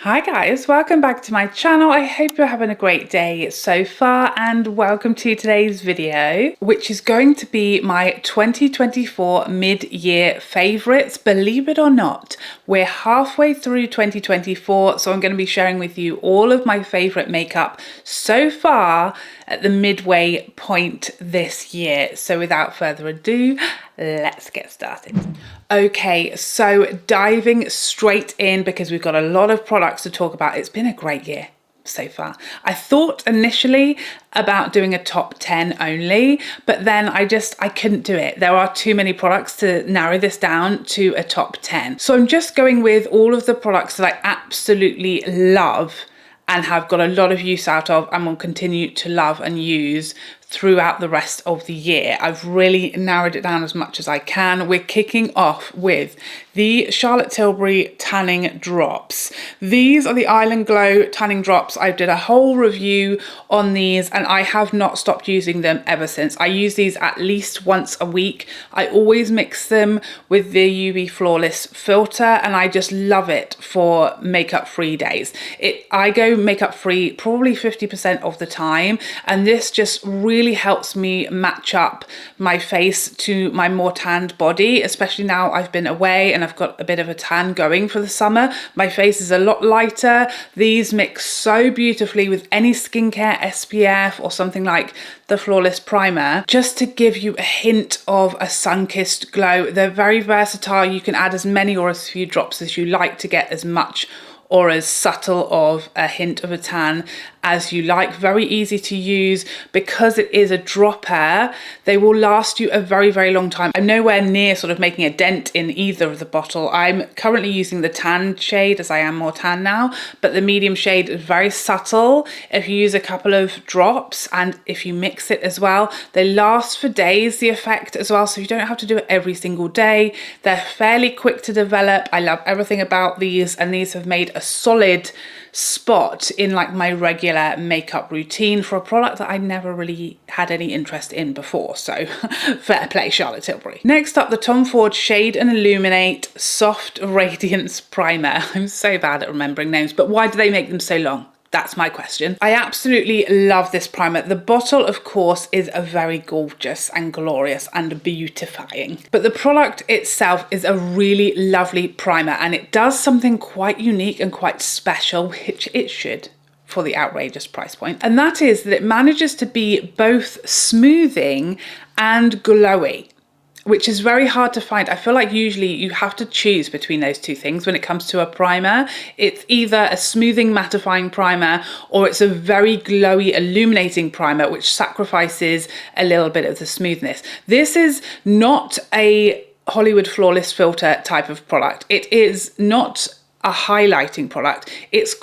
Hi guys, welcome back to my channel. I hope you're having a great day so far and welcome to today's video, which is going to be my 2024 mid-year favorites. Believe it or not, we're halfway through 2024, so I'm going to be sharing with you all of my favorite makeup so far at the midway point this year. So without further ado, let's get started. Okay, so diving straight in because we've got a lot of products to talk about. It's been a great year so far. I thought initially about doing a top 10 only, but then I couldn't do it. There are too many products to narrow this down to a top 10. So I'm just going with all of the products that I absolutely love and have got a lot of use out of and will continue to love and use throughout the rest of the year. I've really narrowed it down as much as I can. We're kicking off with the Charlotte Tilbury tanning drops. These are the Island Glow tanning drops. I did a whole review on these and I have not stopped using them ever since. I use these at least once a week. I always mix them with the UV Flawless filter and I just love it for makeup free days. I go makeup free probably 50% of the time, and this just really helps me match up my face to my more tanned body, especially now I've been away and I've got a bit of a tan going for the summer. My face is a lot lighter. These mix so beautifully with any skincare SPF or something like the Flawless Primer, just to give you a hint of a sun-kissed glow. They're very versatile. You can add as many or as few drops as you like to get as much or as subtle of a hint of a tan as you like. Very easy to use. Because it is a dropper, they will last you a very, very long time. I'm nowhere near sort of making a dent in either of the bottle. I'm currently using the tan shade as I am more tan now, but the medium shade is very subtle. If you use a couple of drops and if you mix it as well, they last for days, the effect as well, so you don't have to do it every single day. They're fairly quick to develop. I love everything about these, and these have made a solid spot in like my regular makeup routine for a product that I never really had any interest in before. So fair play, Charlotte Tilbury. Next up, the Tom Ford Shade Illuminate Soft Radiance Primer. I'm so bad at remembering names, but why do they make them so long? That's my question. I absolutely love this primer. The bottle, of course, is a very gorgeous and glorious and beautifying. But the product itself is a really lovely primer, and it does something quite unique and quite special, which it should for the outrageous price point. And that is that it manages to be both smoothing and glowy, which is very hard to find. I feel like usually you have to choose between those two things when it comes to a primer. It's either a smoothing mattifying primer or it's a very glowy illuminating primer, which sacrifices a little bit of the smoothness. This is not a Hollywood Flawless filter type of product. It is not a highlighting product. It's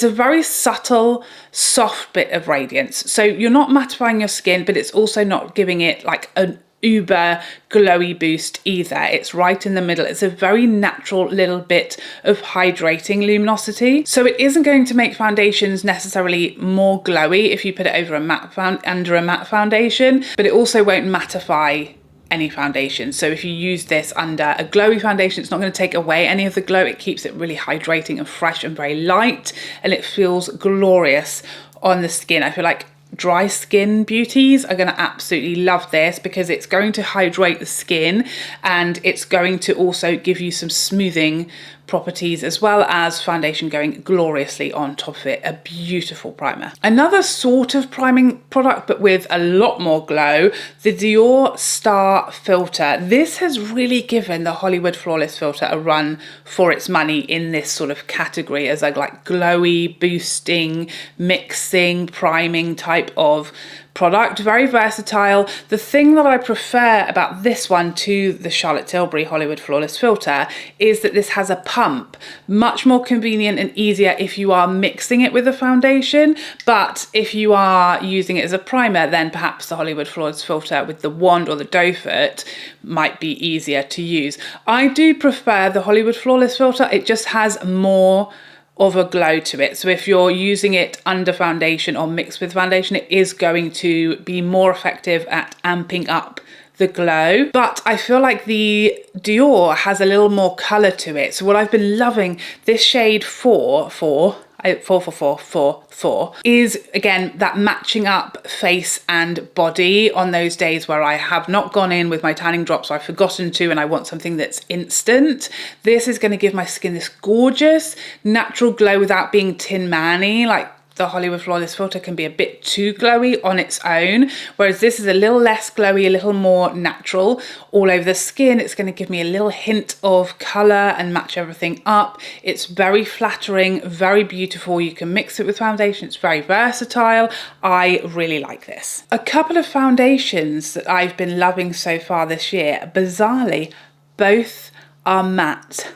a very subtle, soft bit of radiance. So you're not mattifying your skin, but it's also not giving it like an uber glowy boost either. It's right in the middle. It's a very natural little bit of hydrating luminosity. So it isn't going to make foundations necessarily more glowy if you put it over under a matte foundation, but it also won't mattify any foundation. So if you use this under a glowy foundation, it's not going to take away any of the glow. It keeps it really hydrating and fresh and very light, and it feels glorious on the skin. I feel like dry skin beauties are going to absolutely love this because it's going to hydrate the skin and it's going to also give you some smoothing properties as well as foundation going gloriously on top of it. A beautiful primer. Another sort of priming product but with a lot more glow, the Dior Star Filter. This has really given the Hollywood Flawless filter a run for its money in this sort of category as a like glowy, boosting, mixing, priming type of product. Very versatile. The thing that I prefer about this one to the Charlotte Tilbury Hollywood Flawless filter is that this has a pump. Much more convenient and easier if you are mixing it with a foundation, but if you are using it as a primer, then perhaps the Hollywood Flawless filter with the wand or the doe foot might be easier to use. I do prefer the Hollywood Flawless filter. It just has more of a glow to it. So if you're using it under foundation or mixed with foundation, it is going to be more effective at amping up the glow, but I feel like the Dior has a little more colour to it. So what I've been loving, this shade 4 is again that matching up face and body on those days where I have not gone in with my tanning drops or I've forgotten to and I want something that's instant. This is going to give my skin this gorgeous natural glow without being Tin Man-y. Like the Hollywood Flawless filter can be a bit too glowy on its own, whereas this is a little less glowy, a little more natural all over the skin. It's going to give me a little hint of colour and match everything up. It's very flattering, very beautiful. You can mix it with foundation. It's very versatile. I really like this. A couple of foundations that I've been loving so far this year, bizarrely, both are matte.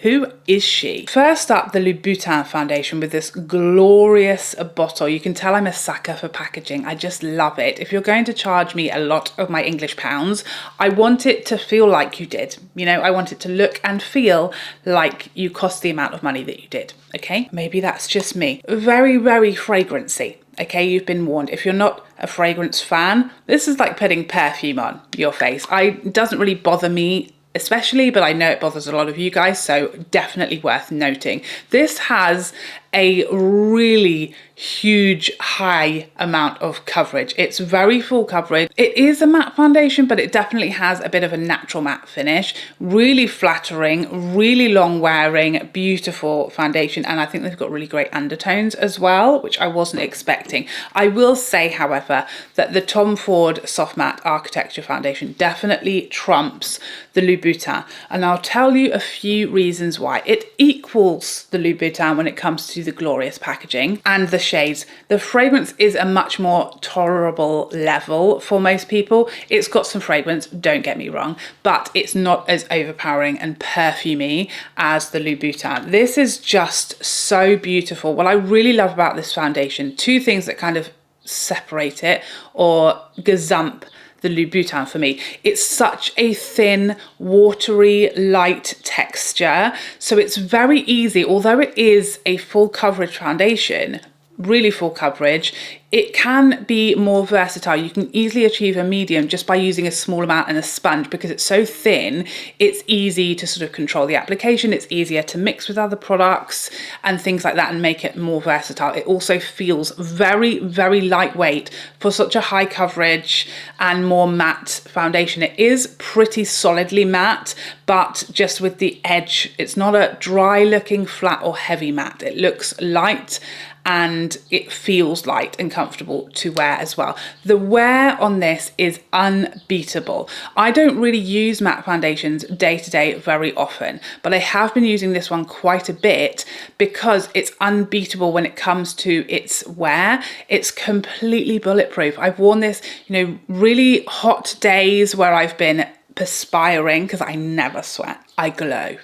Who is she? First up, the Louboutin Foundation with this glorious bottle. You can tell I'm a sucker for packaging. I just love it. If you're going to charge me a lot of my English pounds, I want it to feel like you did. You know, I want it to look and feel like you cost the amount of money that you did. Okay, maybe that's just me. Very, very fragrancy. Okay, you've been warned. If you're not a fragrance fan, this is like putting perfume on your face. It doesn't really bother me especially, but I know it bothers a lot of you guys, so definitely worth noting. This has a really huge high amount of coverage. It's very full coverage. It is a matte foundation, but it definitely has a bit of a natural matte finish. Really flattering, really long wearing, beautiful foundation. And I think they've got really great undertones as well, which I wasn't expecting. I will say, however, that the Tom Ford Soft Matte Architecture Foundation definitely trumps the Louboutin. And I'll tell you a few reasons why. It equals the Louboutin when it comes to the glorious packaging and the shades. The fragrance is a much more tolerable level for most people. It's got some fragrance, don't get me wrong, but it's not as overpowering and perfumey as the Louboutin. This is just so beautiful. What I really love about this foundation, two things that kind of separate it or gazump the Louboutin for me. It's such a thin, watery, light texture. So it's very easy, although it is a full coverage foundation, really full coverage, it can be more versatile. You can easily achieve a medium just by using a small amount and a sponge because it's so thin. It's easy to sort of control the application. It's easier to mix with other products and things like that and make it more versatile. It also feels very, very lightweight for such a high coverage and more matte foundation. It is pretty solidly matte, but just with the edge, it's not a dry looking flat or heavy matte. It looks light and it feels light and comfortable to wear as well. The wear on this is unbeatable. I don't really use matte foundations day to day very often, but I have been using this one quite a bit because it's unbeatable when it comes to its wear. It's completely bulletproof. I've worn this, you know, really hot days where I've been perspiring because I never sweat. I glow.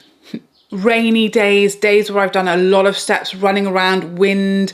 Rainy days, days where I've done a lot of steps, running around, wind,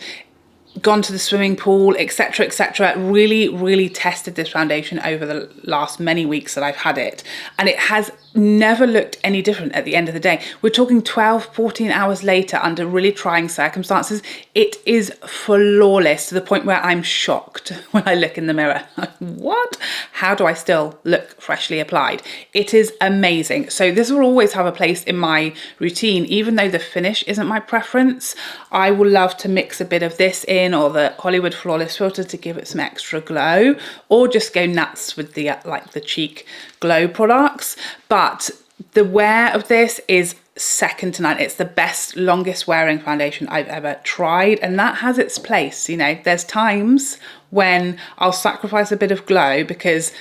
gone to the swimming pool, etc., etc. Really, really tested this foundation over the last many weeks that I've had it. And it has never looked any different at the end of the day. We're talking 12, 14 hours later under really trying circumstances. It is flawless to the point where I'm shocked when I look in the mirror. What? How do I still look freshly applied? It is amazing. So this will always have a place in my routine, even though the finish isn't my preference. I will love to mix a bit of this in or the Hollywood Flawless filter to give it some extra glow, or just go nuts with the like the cheek glow products. But the wear of this is second to none. It's the best, longest wearing foundation I've ever tried, and that has its place. You know, there's times when I'll sacrifice a bit of glow because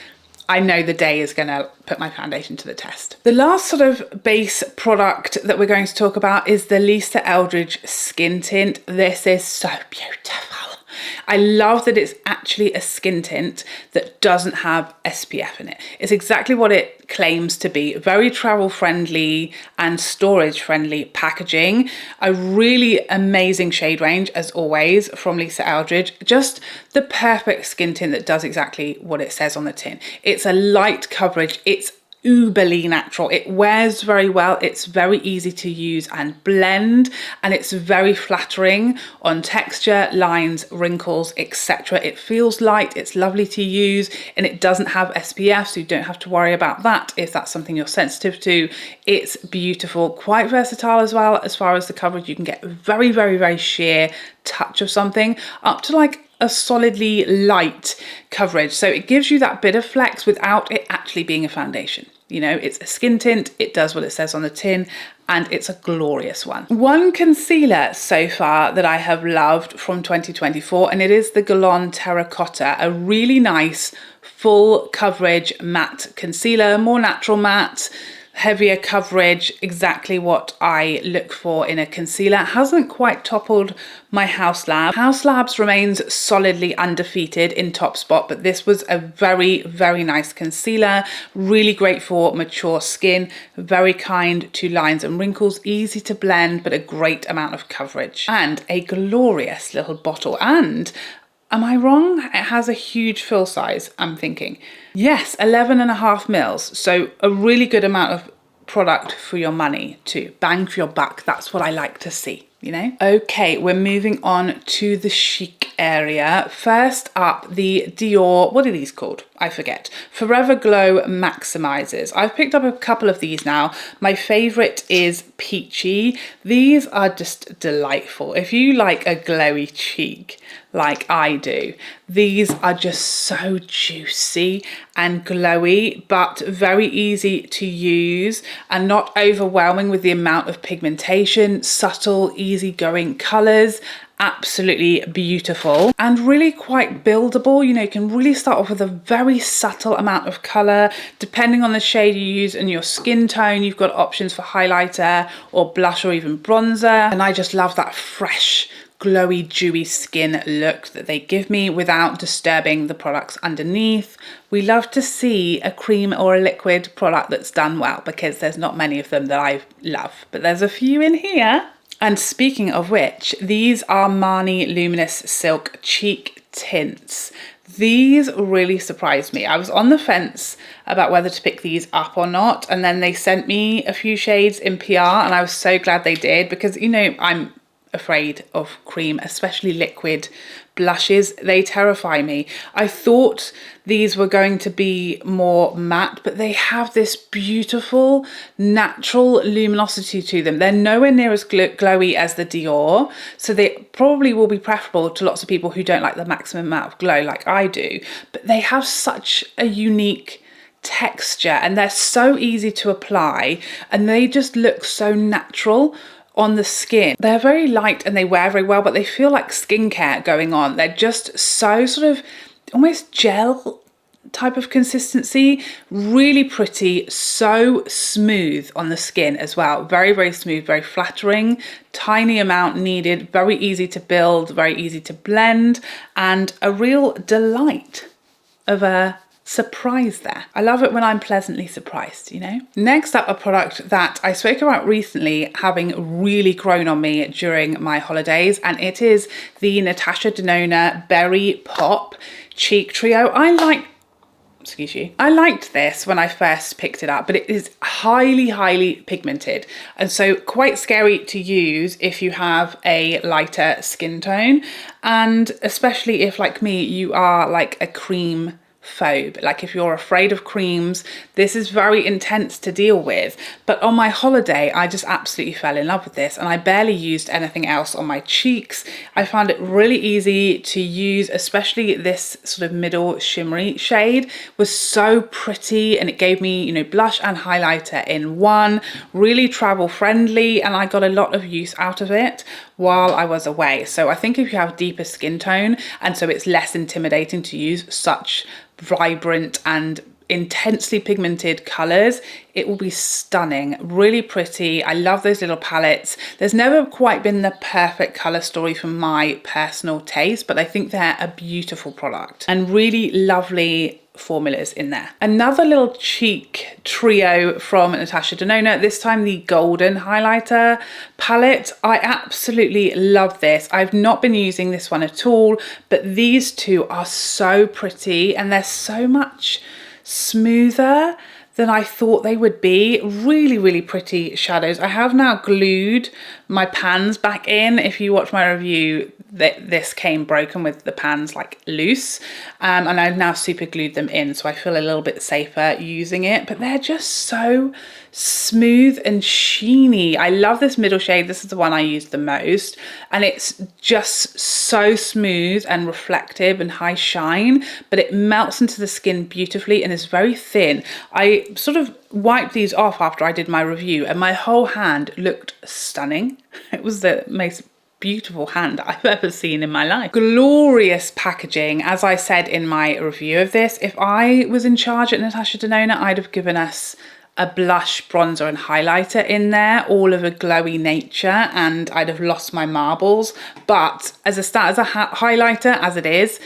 I know the day is going to put my foundation to the test. The last sort of base product that we're going to talk about is the Lisa Eldridge Skin Tint. This is so beautiful. I love that it's actually a skin tint that doesn't have SPF in it. It's exactly what it claims to be. Very travel friendly and storage friendly packaging. A really amazing shade range as always from Lisa Eldridge. Just the perfect skin tint that does exactly what it says on the tin. It's a light coverage. It's uberly natural. It wears very well, it's very easy to use and blend, and it's very flattering on texture, lines, wrinkles, etc. It feels light, it's lovely to use, and it doesn't have SPF, so you don't have to worry about that if that's something you're sensitive to. It's beautiful, quite versatile as well. As far as the coverage, you can get a very, very, very sheer touch of something up to like a solidly light coverage, so it gives you that bit of flex without it actually being a foundation. You know, it's a skin tint, it does what it says on the tin, and it's a glorious one. One concealer so far that I have loved from 2024, and it is the Guerlain Terracotta, a really nice full coverage matte concealer, more natural matte, heavier coverage, exactly what I look for in a concealer. It hasn't quite toppled my House Lab. House Labs remains solidly undefeated in top spot, but this was a very, very nice concealer, really great for mature skin, very kind to lines and wrinkles, easy to blend, but a great amount of coverage, and a glorious little bottle. And am I wrong? It has a huge fill size, I'm thinking. Yes, 11.5 mils. So a really good amount of product for your money too. Bang for your buck. That's what I like to see, you know? Okay, we're moving on to the chic area. First up, the Dior, what are these called? I forget. Forever Glow Maximisers. I've picked up a couple of these now. My favourite is Peachy. These are just delightful. If you like a glowy cheek like I do, these are just so juicy and glowy, but very easy to use and not overwhelming with the amount of pigmentation, subtle, easygoing colours. Absolutely beautiful and really quite buildable. You know, you can really start off with a very subtle amount of color. Depending on the shade you use and your skin tone, you've got options for highlighter or blush or even bronzer. And I just love that fresh, glowy, dewy skin look that they give me without disturbing the products underneath. We love to see a cream or a liquid product that's done well, because there's not many of them that I love, but there's a few in here. And speaking of which, these are Armani Luminous Silk Cheek Tints. These really surprised me. I was on the fence about whether to pick these up or not, and then they sent me a few shades in PR, and I was so glad they did, because, you know, I'm afraid of cream, especially liquid blushes. They terrify me. I thought these were going to be more matte, but they have this beautiful natural luminosity to them. They're nowhere near as glowy as the Dior, so they probably will be preferable to lots of people who don't like the maximum amount of glow like I do, but they have such a unique texture and they're so easy to apply, and they just look so natural on the skin. They're very light and they wear very well, but they feel like skincare going on. They're just so sort of almost gel type of consistency, really pretty, so smooth on the skin as well. Very, very smooth, very flattering, tiny amount needed, very easy to build, very easy to blend, and a real delight of a surprise there. I love it when I'm pleasantly surprised, you know? Next up, a product that I spoke about recently having really grown on me during my holidays, and it is the Natasha Denona Berry Pop Cheek Trio. I liked this when I first picked it up, but it is highly, highly pigmented, and so quite scary to use if you have a lighter skin tone, and especially if, like me, you are like a cream phobe. Like if you're afraid of creams, this is very intense to deal with. But on my holiday, I just absolutely fell in love with this, and I barely used anything else on my cheeks. I found it really easy to use, especially this sort of middle shimmery shade was so pretty, and it gave me, you know, blush and highlighter in one, really travel friendly, and I got a lot of use out of it while I was away. So I think if you have deeper skin tone, and so it's less intimidating to use such vibrant and intensely pigmented colors, it will be stunning, really pretty. I love those little palettes. There's never quite been the perfect color story for my personal taste, but I think they're a beautiful product and really lovely formulas in there. Another little cheek trio from Natasha Denona, this time the golden highlighter palette. I absolutely love this. I've not been using this one at all, but these two are so pretty and they're so much smoother than I thought they would be. Really, really pretty shadows. I have now glued my pans back in. If you watch my review, this came broken with the pans like loose, and I've now super glued them in, so I feel a little bit safer using it. But they're just so smooth and sheeny. I love this middle shade. This is the one I use the most, and it's just so smooth and reflective and high shine, but it melts into the skin beautifully and is very thin. I sort of wiped these off after I did my review and my whole hand looked stunning. It was the most beautiful hand I've ever seen in my life. Glorious packaging. As I said in my review of this, if I was in charge at Natasha Denona, I'd have given us a blush, bronzer and highlighter in there, all of a glowy nature, and I'd have lost my marbles. But as a highlighter, as it is,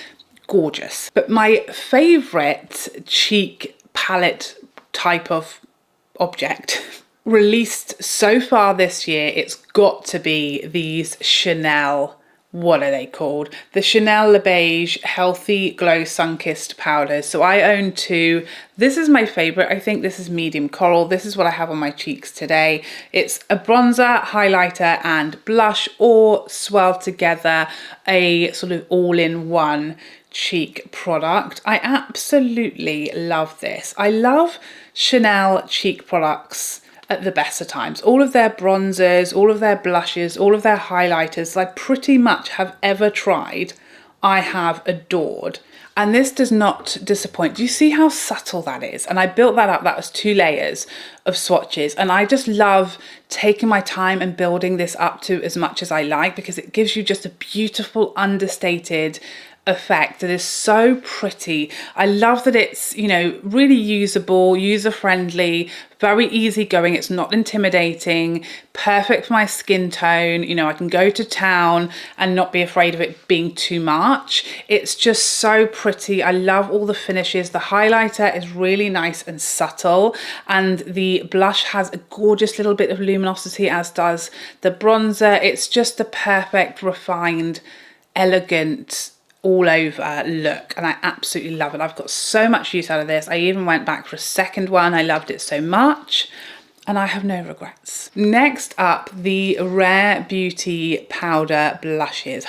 gorgeous. But my favorite cheek palette type of object released so far this year, it's got to be these Chanel, what are they called? The Chanel Le Beige Healthy Glow Sun-Kissed Powders. So I own two. This is my favorite. I think this is medium coral. This is what I have on my cheeks today. It's a bronzer, highlighter and blush, all swelled together, a sort of all-in-one cheek product. I absolutely love this. I love Chanel cheek products at the best of times. All of their bronzers, all of their blushes, all of their highlighters I pretty much have ever tried, I have adored. And this does not disappoint. Do you see how subtle that is? And I built that up. That was 2 layers of swatches. And I just love taking my time and building this up to as much as I like, because it gives you just a beautiful, understated effect that is so pretty. I love that it's, you know, really usable, user-friendly, very easygoing. It's not intimidating, perfect for my skin tone. You know, I can go to town and not be afraid of it being too much. It's just so pretty. I love all the finishes. The highlighter is really nice and subtle, and the blush has a gorgeous little bit of luminosity, as does the bronzer. It's just the perfect, refined, elegant, all over look, and I absolutely love it. I've got so much use out of this. I even went back for a second one. I loved it so much, and I have no regrets. Next up, the Rare Beauty powder blushes.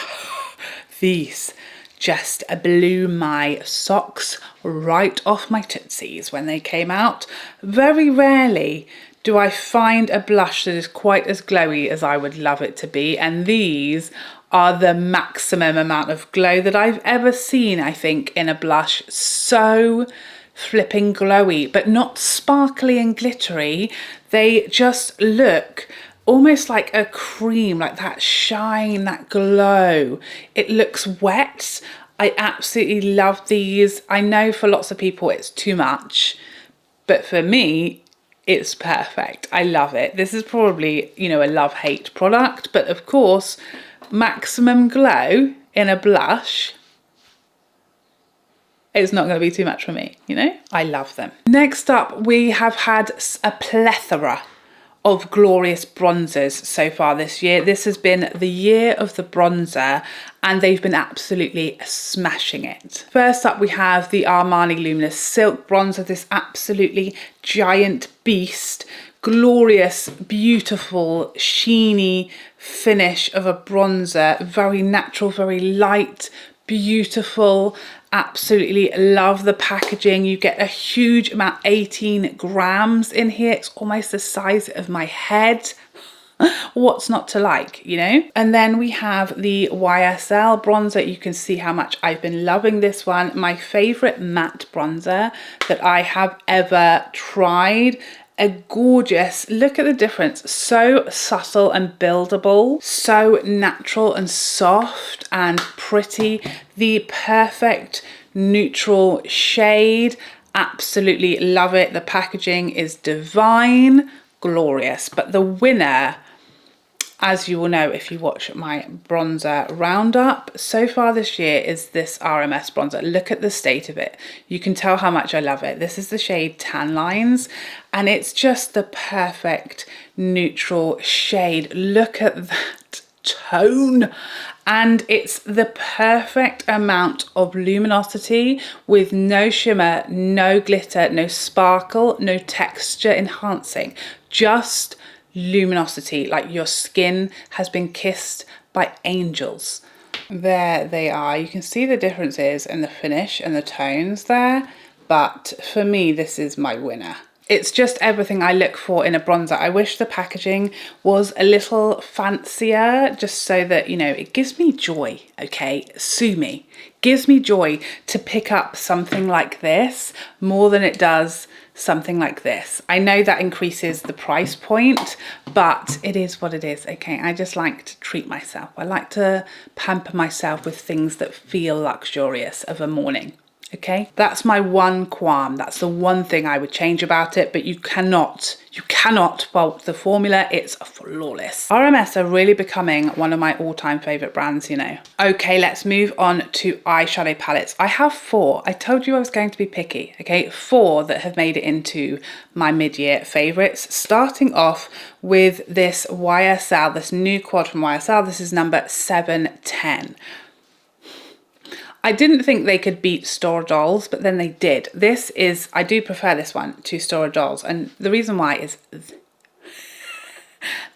These just blew my socks right off my tootsies when they came out. Very rarely do I find a blush that is quite as glowy as I would love it to be, and these are the maximum amount of glow that I've ever seen, I think, in a blush. So flipping glowy, but not sparkly and glittery. They just look almost like a cream, like that shine, that glow. It looks wet. I absolutely love these. I know for lots of people it's too much, but for me, it's perfect. I love it. This is probably, you know, a love-hate product, but of course, maximum glow in a blush, it's not going to be too much for me, you know? I love them. Next up, we have had a plethora of glorious bronzers so far this year. This has been the year of the bronzer, and they've been absolutely smashing it. First up, we have the Armani Luminous Silk Bronzer, this absolutely giant beast. Glorious, beautiful, sheeny finish of a bronzer. Very natural, very light, beautiful. Absolutely love the packaging. You get a huge amount, 18 grams in here. It's almost the size of my head. What's not to like, you know? And then we have the YSL bronzer. You can see how much I've been loving this one. My favorite matte bronzer that I have ever tried. A gorgeous, look at the difference, so subtle and buildable, so natural and soft and pretty. The perfect neutral shade, absolutely love it. The packaging is divine, glorious. But the winner, as you will know if you watch my bronzer roundup, so far this year is this RMS bronzer. Look at the state of it. You can tell how much I love it. This is the shade Tan Lines, and it's just the perfect neutral shade. Look at that tone, and it's the perfect amount of luminosity with no shimmer, no glitter, no sparkle, no texture enhancing, just luminosity, like your skin has been kissed by angels. There they are. You can see the differences in the finish and the tones there, but for me this is my winner. It's just everything I look for in a bronzer. I wish the packaging was a little fancier, just so that, you know, it gives me joy, okay? Sue me. Gives me joy to pick up something like this more than it does something like this. I know that increases the price point, but it is what it is, okay? I just like to treat myself. I like to pamper myself with things that feel luxurious of a morning. Okay, that's my one qualm. That's the one thing I would change about it, but you cannot fault the formula. It's flawless. RMS are really becoming one of my all-time favorite brands, you know. Okay, let's move on to eyeshadow palettes. I have 4. I told you I was going to be picky, okay? 4 that have made it into my mid-year favorites, starting off with this YSL, this new quad from YSL. This is number 710. I didn't think they could beat Store Dolls, but then they did. This is, I do prefer this one to Store Dolls, and the reason why is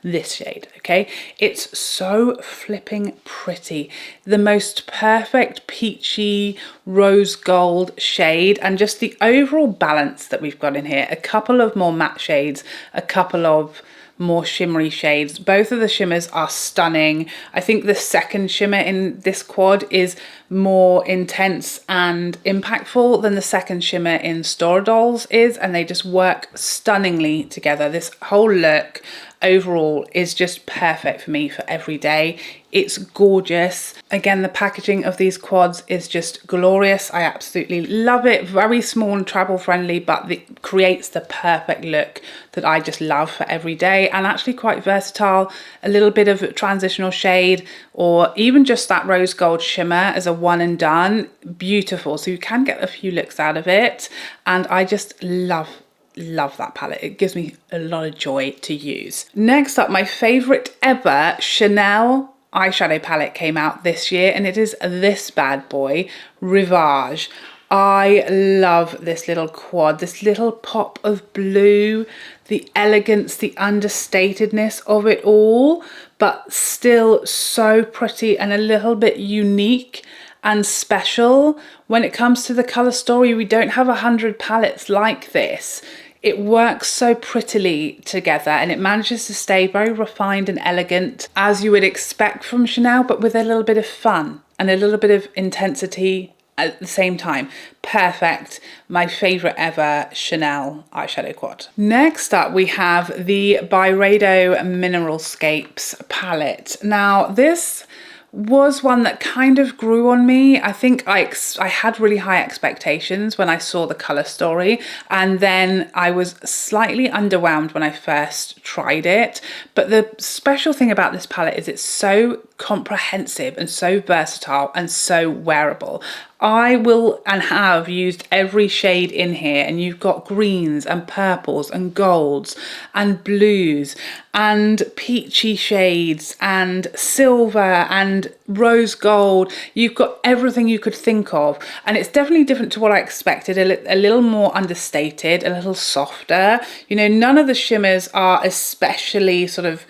this shade, okay? It's so flipping pretty. The most perfect peachy rose gold shade, and just the overall balance that we've got in here. A couple of more matte shades, a couple of more shimmery shades. Both of the shimmers are stunning. I think the second shimmer in this quad is more intense and impactful than the second shimmer in Store Dolls is, and they just work stunningly together. This whole look overall is just perfect for me for every day. It's gorgeous. Again, the packaging of these quads is just glorious. I absolutely love it. Very small and travel friendly, but it creates the perfect look that I just love for every day, and actually quite versatile. A little bit of transitional shade, or even just that rose gold shimmer as a one and done. Beautiful. So you can get a few looks out of it, and I just love that palette. It gives me a lot of joy to use. Next up, my favorite ever Chanel eyeshadow palette came out this year, and it is this bad boy, Rivage. I love this little quad, this little pop of blue, the elegance, the understatedness of it all, but still so pretty and a little bit unique and special. When it comes to the color story, we don't have 100 palettes like this. It works so prettily together, and it manages to stay very refined and elegant, as you would expect from Chanel, but with a little bit of fun and a little bit of intensity at the same time. Perfect. My favorite ever Chanel eyeshadow quad. Next up, we have the Byredo Mineralscapes palette. Now, this was one that kind of grew on me. I think I had really high expectations when I saw the color story, and then I was slightly underwhelmed when I first tried it. But the special thing about this palette is it's so comprehensive and so versatile and so wearable. I will and have used every shade in here, and you've got greens and purples and golds and blues and peachy shades and silver and rose gold. You've got everything you could think of, and it's definitely different to what I expected. A little more understated, a little softer. You know, none of the shimmers are especially sort of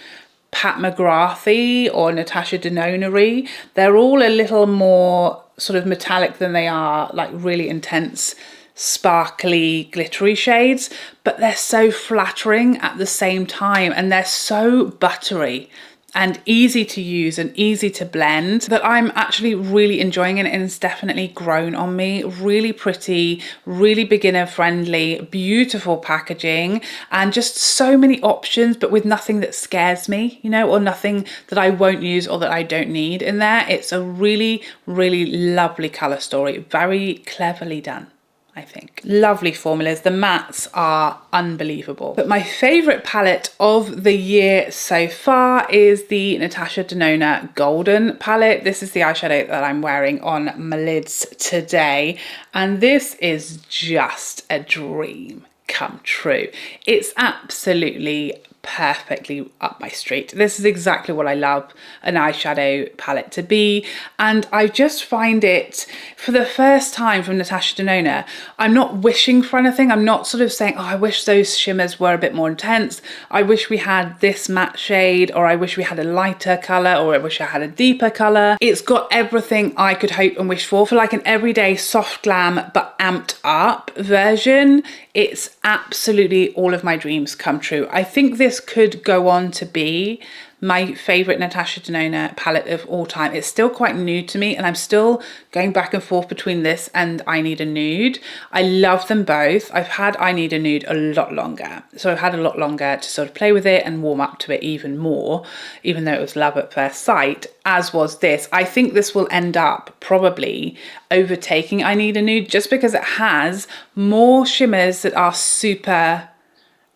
Pat McGrathy or Natasha Denona-y. They're all a little more sort of metallic than they are like really intense, sparkly, glittery shades, but they're so flattering at the same time, and they're so buttery and easy to use and easy to blend that I'm actually really enjoying it, and it's definitely grown on me. Really pretty, really beginner friendly, beautiful packaging, and just so many options, but with nothing that scares me, you know, or nothing that I won't use or that I don't need in there. It's a really, really lovely color story. Very cleverly done, I think. Lovely formulas. The mattes are unbelievable. But my favorite palette of the year so far is the Natasha Denona Golden palette. This is the eyeshadow that I'm wearing on my lids today, and this is just a dream come true. It's absolutely perfectly up my street. This is exactly what I love an eyeshadow palette to be, and I just find it, for the first time from Natasha Denona, I'm not wishing for anything. I'm not sort of saying, oh, I wish those shimmers were a bit more intense, I wish we had this matte shade, or I wish we had a lighter colour, or I wish I had a deeper colour. It's got everything I could hope and wish for like an everyday soft glam but amped up version. It's absolutely all of my dreams come true. I think this could go on to be my favourite Natasha Denona palette of all time. It's still quite new to me, and I'm still going back and forth between this and I Need a Nude. I love them both. I've had I Need a Nude a lot longer, so I've had a lot longer to sort of play with it and warm up to it even more, even though it was love at first sight, as was this. I think this will end up probably overtaking I Need a Nude, just because it has more shimmers that are super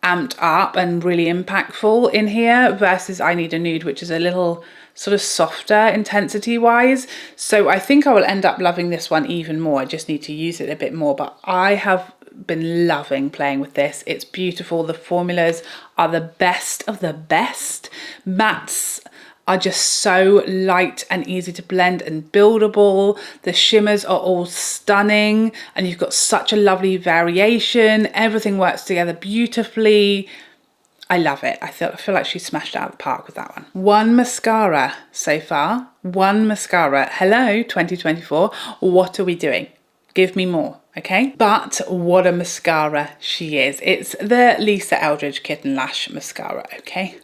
amped up and really impactful in here versus I Need a Nude, which is a little sort of softer intensity wise. So I think I will end up loving this one even more. I just need to use it a bit more, but I have been loving playing with this. It's beautiful. The formulas are the best of the best. Mattes are just so light and easy to blend and buildable. The shimmers are all stunning, and you've got such a lovely variation. Everything works together beautifully. I love it. I feel like she smashed it out of the park with that one. One mascara so far. One mascara. Hello, 2024. What are we doing? Give me more, okay? But what a mascara she is. It's the Lisa Eldridge Kitten Lash Mascara, okay?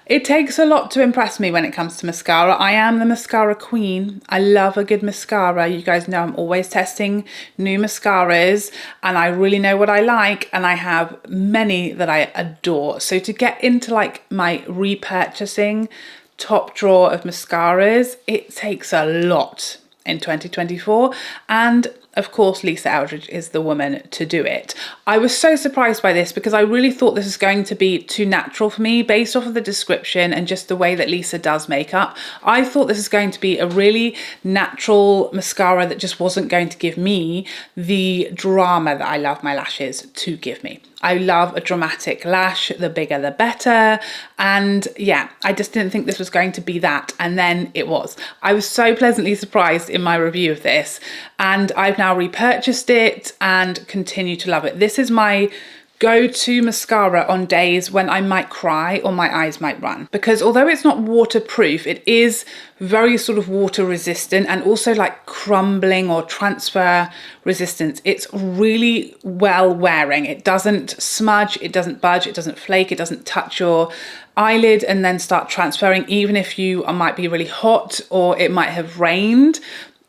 It takes a lot to impress me when it comes to mascara. I am the mascara queen. I love a good mascara. You guys know I'm always testing new mascaras, and I really know what I like, and I have many that I adore. So to get into like my repurchasing top drawer of mascaras, it takes a lot in 2024, and of course Lisa Eldridge is the woman to do it. I was so surprised by this because I really thought this was going to be too natural for me based off of the description and just the way that Lisa does makeup. I thought this is going to be a really natural mascara that just wasn't going to give me the drama that I love my lashes to give me. I love a dramatic lash, the bigger the better. And yeah, I just didn't think this was going to be that. And then it was. I was so pleasantly surprised in my review of this, and I've now repurchased it and continue to love it. This is my go-to mascara on days when I might cry or my eyes might run, because although it's not waterproof, it is very sort of water resistant and also like crumbling or transfer resistance. It's really well wearing. It doesn't smudge, it doesn't budge, it doesn't flake, it doesn't touch your eyelid and then start transferring, even if you might be really hot or it might have rained.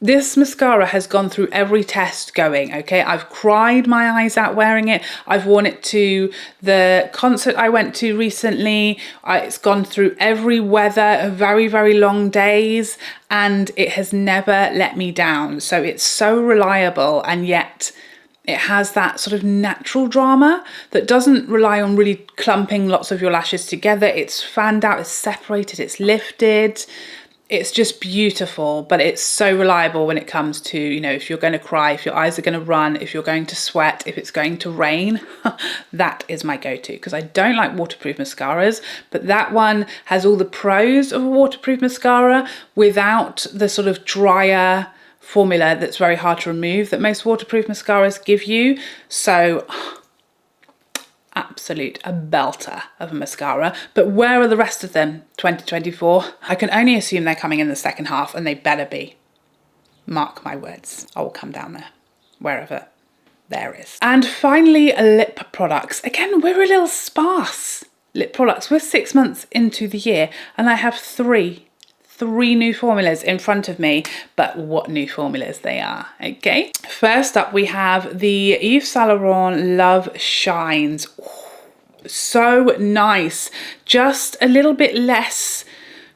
This mascara has gone through every test going, okay? I've cried my eyes out wearing it. I've worn it to the concert I went to recently. It's gone through every weather, very, very long days, and it has never let me down. So it's so reliable, and yet it has that sort of natural drama that doesn't rely on really clumping lots of your lashes together. It's fanned out, it's separated, it's lifted. It's just beautiful, but it's so reliable when it comes to, you know, if you're going to cry, if your eyes are going to run, if you're going to sweat, if it's going to rain. That is my go-to, because I don't like waterproof mascaras, but that one has all the pros of a waterproof mascara without the sort of drier formula that's very hard to remove that most waterproof mascaras give you. So absolute a belter of a mascara. But where are the rest of them 2024? I can only assume they're coming in the second half, and they better be. Mark my words, I will come down there wherever there is. And finally, lip products. Again, we're a little sparse. Lip products. We're 6 months into the year, and I have three new formulas in front of me, but what new formulas they are, okay? First up, we have the Yves Saint Laurent Love Shines. Ooh, so nice. Just a little bit less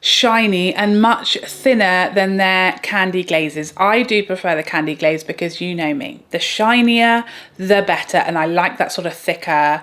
shiny and much thinner than their candy glazes. I do prefer the candy glaze because you know me. The shinier, the better, and I like that sort of thicker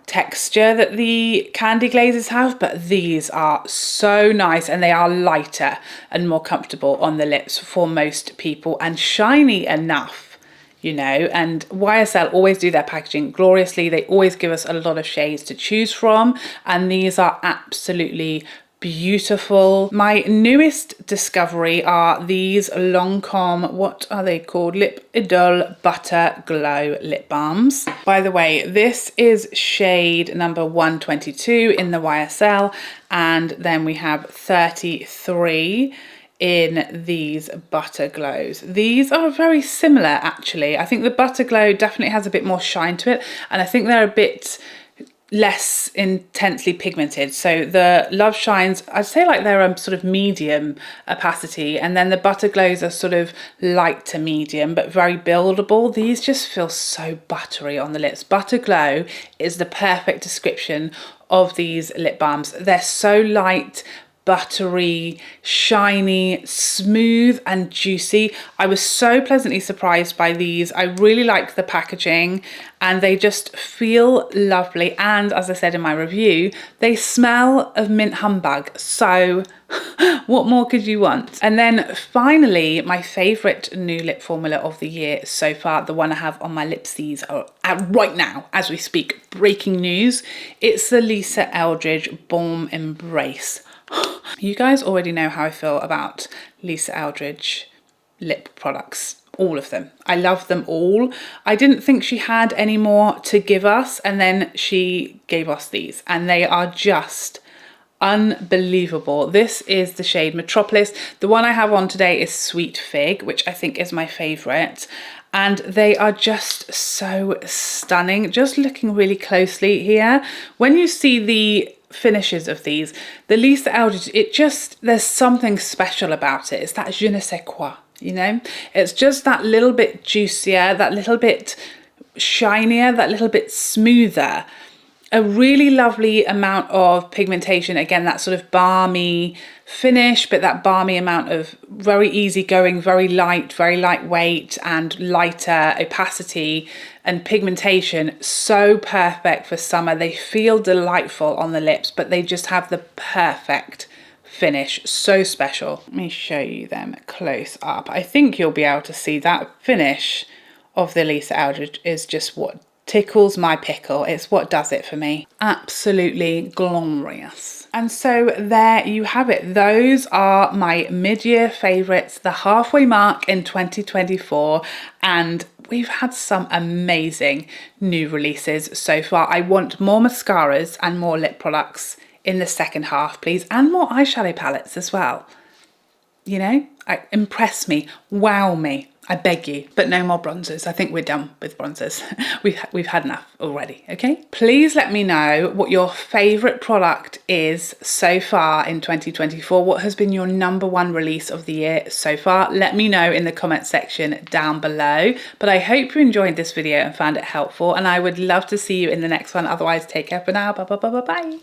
texture that the candy glazes have, but these are so nice, and they are lighter and more comfortable on the lips for most people, and shiny enough you know, and YSL always do their packaging gloriously. They always give us a lot of shades to choose from, and these are absolutely beautiful. My newest discovery are these Lancome, what are they called? Lip Idole Butter Glow lip balms. By the way, this is shade number 122 in the YSL, and then we have 33 in these Butter Glows. These are very similar actually. I think the Butter Glow definitely has a bit more shine to it, and I think they're a bit less intensely pigmented. So the Love Shines, I'd say like they're a sort of medium opacity, and then the Butter Glows are sort of light to medium but very buildable. These just feel so buttery on the lips. Butter Glow is the perfect description of these lip balms. They're so light, buttery, shiny, smooth and juicy. I was so pleasantly surprised by these. I really like the packaging and they just feel lovely, and as I said in my review, they smell of mint humbug. So what more could you want? And then finally, my favorite new lip formula of the year so far, the one I have on my lipsies right now as we speak, breaking news, it's the Lisa Eldridge Balm Embrace. You guys already know how I feel about Lisa Eldridge lip products, all of them. I love them all. I didn't think she had any more to give us, and then she gave us these, and they are just unbelievable. This is the shade Metropolis. The one I have on today is Sweet Fig, which I think is my favorite, and they are just so stunning. Just looking really closely here, when you see the finishes of these, the Lisa Eldridge, it just, there's something special about it. It's that je ne sais quoi, you know? It's just that little bit juicier, that little bit shinier, that little bit smoother. A really lovely amount of pigmentation. Again, that sort of balmy finish, but that balmy amount of very easygoing, very light, very lightweight and lighter opacity and pigmentation. So perfect for summer. They feel delightful on the lips, but they just have the perfect finish. So special. Let me show you them close up. I think you'll be able to see that finish of the Lisa Eldridge is just what tickles my pickle. It's what does it for me. Absolutely glorious. And so there you have it. Those are my mid-year favorites, the halfway mark in 2024, and we've had some amazing new releases so far. I want more mascaras and more lip products in the second half, please, and more eyeshadow palettes as well. You know, impress me, wow me, I beg you. But no more bronzers. I think we're done with bronzers. We've had enough already, okay? Please let me know what your favorite product is so far in 2024. What has been your #1 release of the year so far? Let me know in the comment section down below. But I hope you enjoyed this video and found it helpful, and I would love to see you in the next one. Otherwise, take care for now. Bye bye bye bye bye.